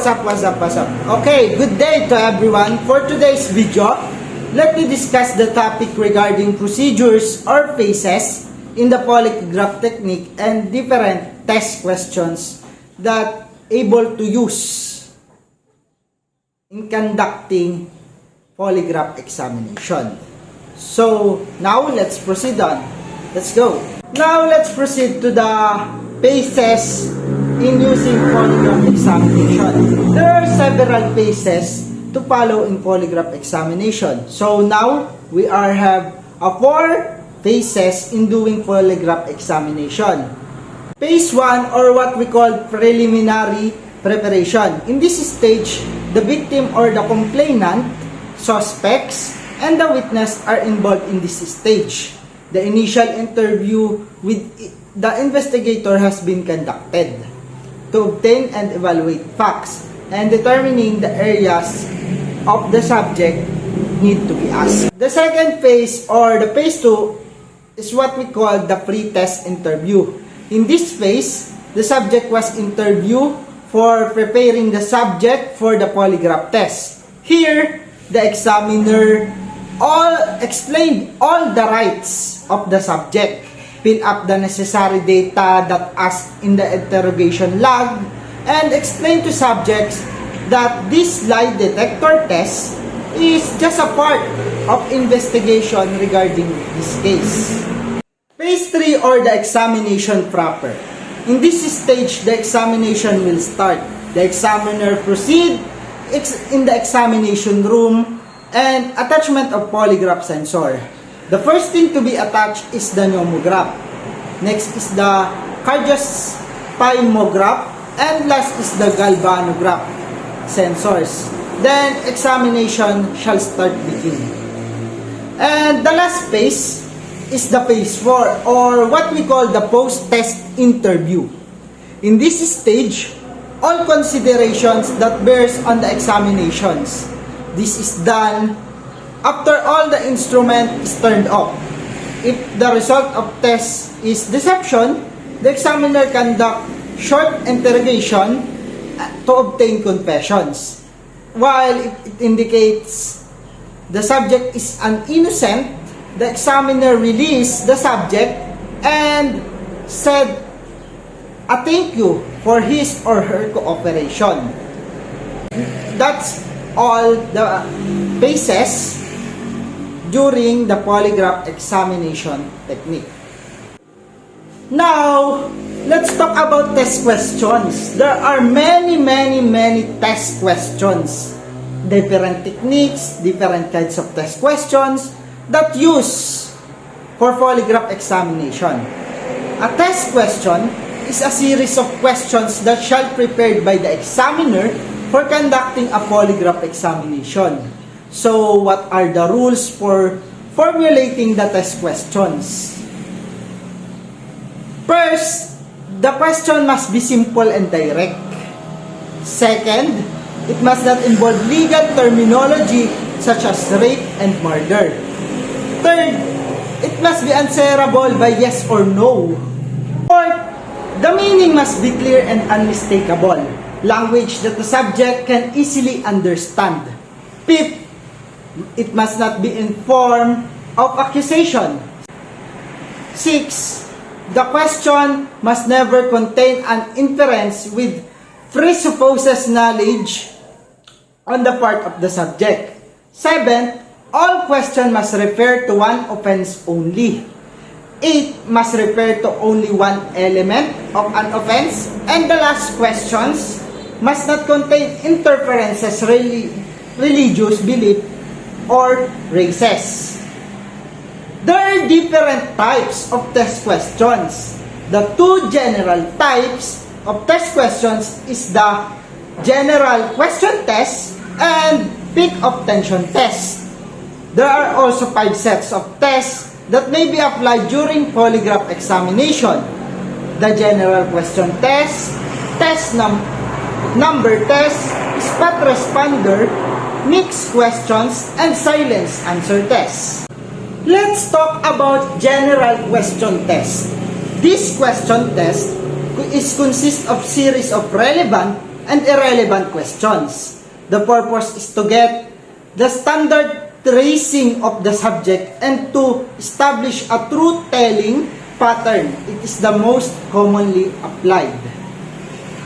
what's up? Okay, good day to everyone. For today's video, let me discuss the topic regarding procedures or phases in the polygraph technique and different test questions that able to use in conducting polygraph examination. So, now let's proceed on. Let's go. Now let's proceed to the phases in using polygraph examination. There are several phases to follow in polygraph examination. So now we have 4 phases in doing polygraph examination. Phase 1, or what we call preliminary preparation. In this stage, the victim or the complainant, suspects, and the witness are involved in this stage. The initial interview with the investigator has been conducted to obtain and evaluate facts and determining the areas of the subject need to be asked. The second phase, or the phase 2, is what we call the pre-test interview. In this phase, the subject was interviewed for preparing the subject for the polygraph test. Here, the examiner explained all the rights of the subject, fill up the necessary data that asked in the interrogation log, and explain to subjects that this lie detector test is just a part of investigation regarding this case. Phase 3, or the examination proper. In this stage, the examination will start. The examiner proceed in the examination room and attachment of polygraph sensor. The first thing to be attached is the nomograph. Next is the cardiopulmonograph, and last is the galvanograph sensors. Then examination shall start begin. And the last phase is the phase 4, or what we call the post-test interview. In this stage, all considerations that bears on the examinations. This is done after all the instrument is turned off. If the result of test is deception, the examiner conduct short interrogation to obtain confessions. While it indicates the subject is an innocent, the examiner released the subject and said a thank you for his or her cooperation. That's all the phases during the polygraph examination technique. Now, let's talk about test questions. There are many test questions. Different techniques, different kinds of test questions that use for polygraph examination. A test question is a series of questions that shall be prepared by the examiner for conducting a polygraph examination. So, what are the rules for formulating the test questions? First, the question must be simple and direct. Second, it must not involve legal terminology such as rape and murder. Third, it must be answerable by yes or no. Fourth, the meaning must be clear and unmistakable, language that the subject can easily understand. Fifth, it must not be in form of accusation. Sixth, the question must never contain an inference with presupposes knowledge on the part of the subject. Seventh, all questions must refer to one offense only. 8 must refer to only one element of an offense. And the last questions must not contain interferences, religious belief, or races. There are different types of test questions. The 2 general types of test questions is the general question test and peak of tension test. There are also 5 sets of tests that may be applied during polygraph examination. The general question test, test number test, spot responder, mixed questions, and silence answer test. Let's talk about general question test. This question test consists of series of relevant and irrelevant questions. The purpose is to get the standard tracing of the subject and to establish a truth-telling pattern. It is the most commonly applied.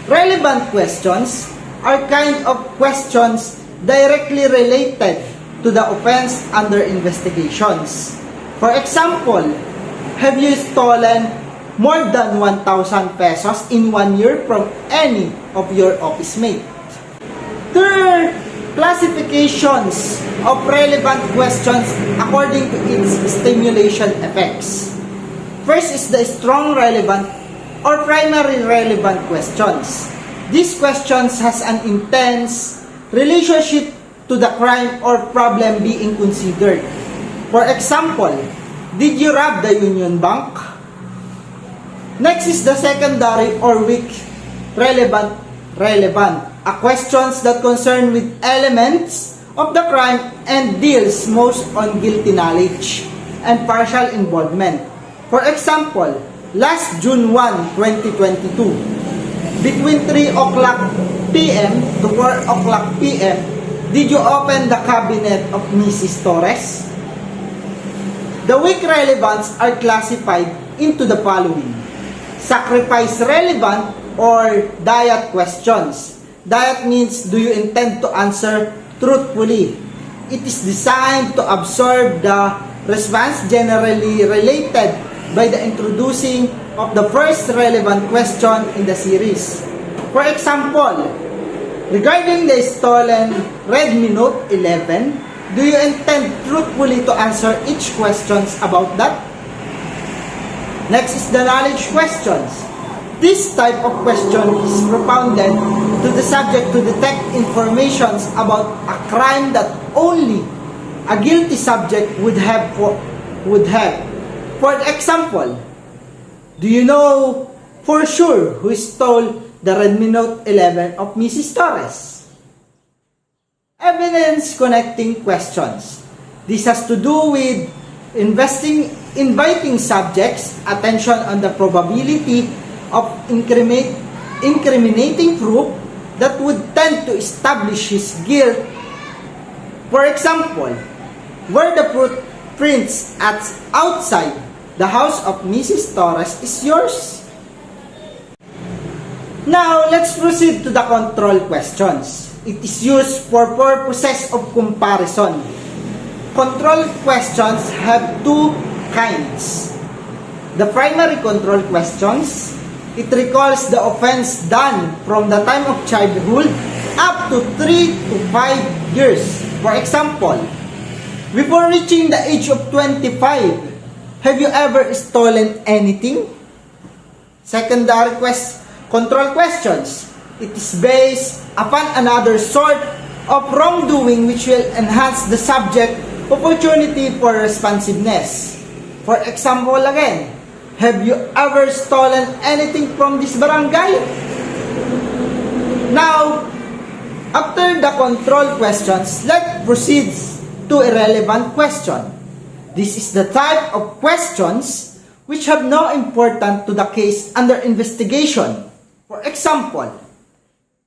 Relevant questions are kind of questions directly related to the offense under investigations. For example, have you stolen more than 1,000 pesos in 1 year from any of your office mates? There are classifications of relevant questions according to its stimulation effects. First is the strong relevant or primary relevant questions. These questions has an intense relationship to the crime or problem being considered. For example, did you rob the Union Bank? Next is the secondary or weak relevant. A questions that concern with elements of the crime and deals most on guilty knowledge and partial involvement. For example, last June 1, 2022, between 3 o'clock p.m. to 4 o'clock p.m., did you open the cabinet of Mrs. Torres? The weak relevance are classified into the following: sacrifice relevant or diet questions. Diet means, do you intend to answer truthfully? It is designed to absorb the response generally related by the introducing of the first relevant question in the series. For example, regarding the stolen Redmi Note 11, do you intend truthfully to answer each questions about that? Next is the knowledge questions. This type of question is propounded to the subject to detect informations about a crime that only a guilty subject would have. For example, do you know for sure who stole the Redmi Note 11 of Mrs. Torres? Evidence connecting questions. This has to do with inviting subjects' attention on the probability of incriminating proof that would tend to establish his guilt. For example, where the footprints at outside the house of Mrs. Torres is yours. Now, let's proceed to the control questions. It is used for purposes of comparison. Control questions have two kinds. The primary control questions, it recalls the offense done from the time of childhood up to 3 to 5 years. For example, before reaching the age of 25, have you ever stolen anything? Secondary control questions, it is based upon another sort of wrongdoing which will enhance the subject opportunity for responsiveness. For example again, have you ever stolen anything from this barangay? Now, after the control questions, let's proceed to irrelevant question. This is the type of questions which have no importance to the case under investigation. For example,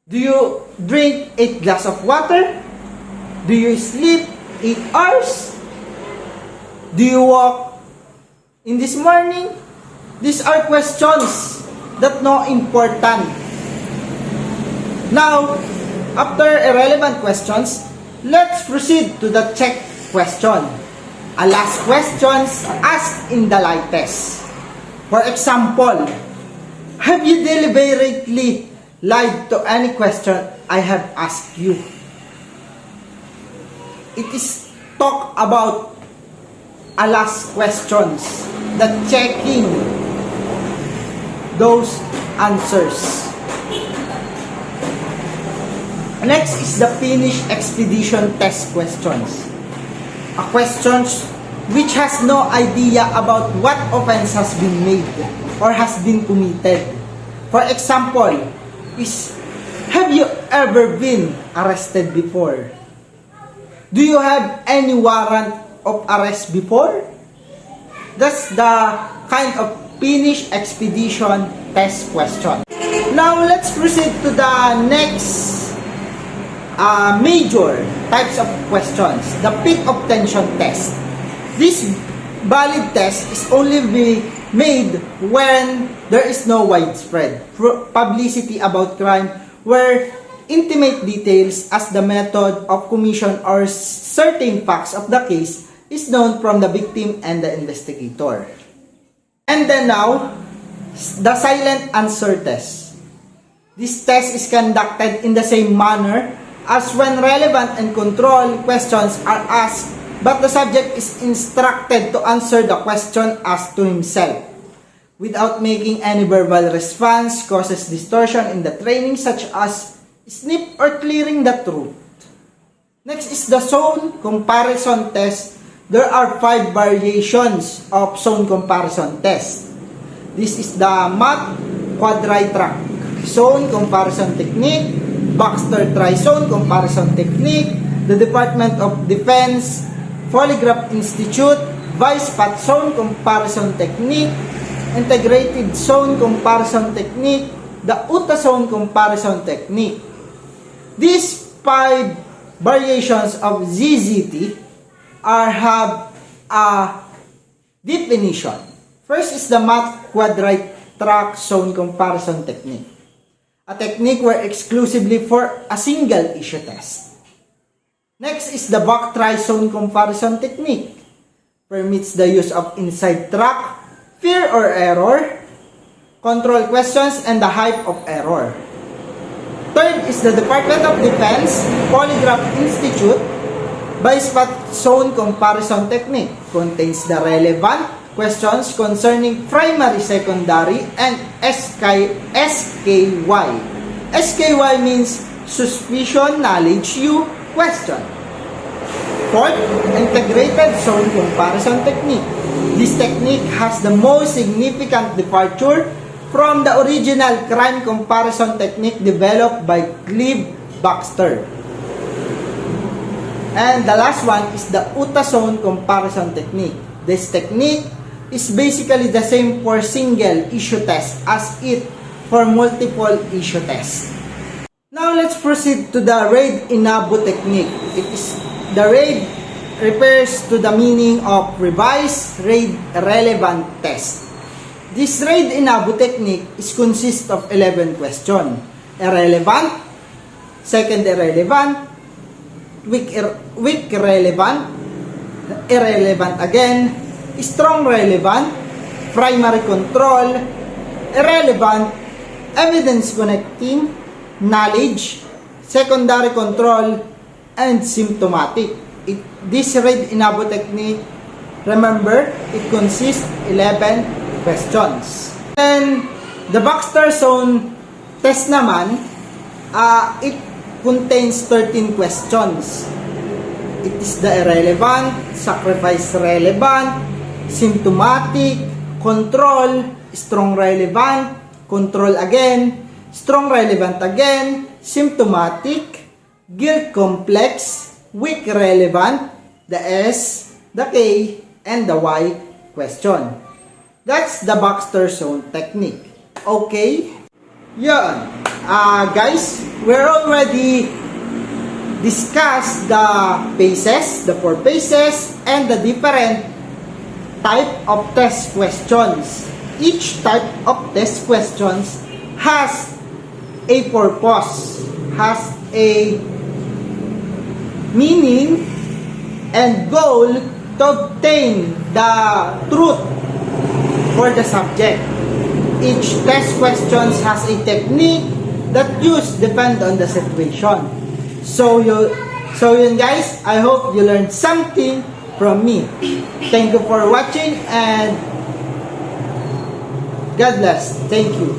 do you drink 8 glasses of water? Do you sleep 8 hours? Do you walk in this morning? These are questions that no important. Now, after irrelevant questions, let's proceed to the check question. A last questions asked in the lightest. For example, have you deliberately lied to any question I have asked you? It is talk about a last questions, that checking those answers. Next is the finish expedition test questions. A questions which has no idea about what offense has been made or has been committed. For example, is have you ever been arrested before? Do you have any warrant of arrest before? That's the kind of finish expedition test question. Now, let's proceed to the next major types of questions, the peak of tension test. This valid test is only be made when there is no widespread publicity about crime, where intimate details as the method of commission or certain facts of the case is known from the victim and the investigator. And then now, the silent answer test. This test is conducted in the same manner as when relevant and controlled questions are asked, but the subject is instructed to answer the question asked to himself. Without making any verbal response, causes distortion in the training such as snip or clearing the truth. Next is the zone comparison test. There are 5 variations of zone comparison test. This is the math quadritrack zone comparison technique, Baxter tri-zone comparison technique, the Department of Defense Polygraph Institute Vice-Pat zone comparison technique, integrated zone comparison technique, the UTA zone comparison technique. These 5 variations of ZZT have a definition. First is the math quadritrack zone comparison technique, a technique where exclusively for a single issue test. Next is the back tri-zone comparison technique, permits the use of inside track, fear or error, control questions, and the hype of error. Third is the Department of Defense Polygraph Institute Vice-Pat zone comparison technique, contains the relevant questions concerning primary, secondary, and SKY. SKY means suspicion, knowledge, you, question. Fourth, integrated zone comparison technique. This technique has the most significant departure from the original crime comparison technique developed by Clive Baxter. And the last one is the UTA zone comparison technique. This technique is basically the same for single issue test as it for multiple issue test. Now let's proceed to the RAID Inabo technique. The RAID refers to the meaning of revised RAID relevant test. This RAID Inabo technique is consist of 11 questions. Irrelevant, second irrelevant, weak relevant, irrelevant again, strong relevant, primary control, irrelevant, evidence connecting, knowledge, secondary control, and symptomatic. This RAID Inabo technique, remember, it consists 11 questions. And the Baxter zone test naman, it contains 13 questions. It is the irrelevant, sacrifice relevant, symptomatic, control, strong relevant, control again, strong relevant again, symptomatic, guilt complex, weak relevant, the S, the K, and the Y question. That's the Baxter zone technique. Okay? Yan. Guys, we're already discussed the phases, the 4 phases, and the different type of test questions. Each type of test questions has a purpose, has a meaning and goal to obtain the truth for the subject. Each test questions has a technique that depend on the situation. So yun guys, I hope you learned something from me. Thank you for watching and God bless. Thank you.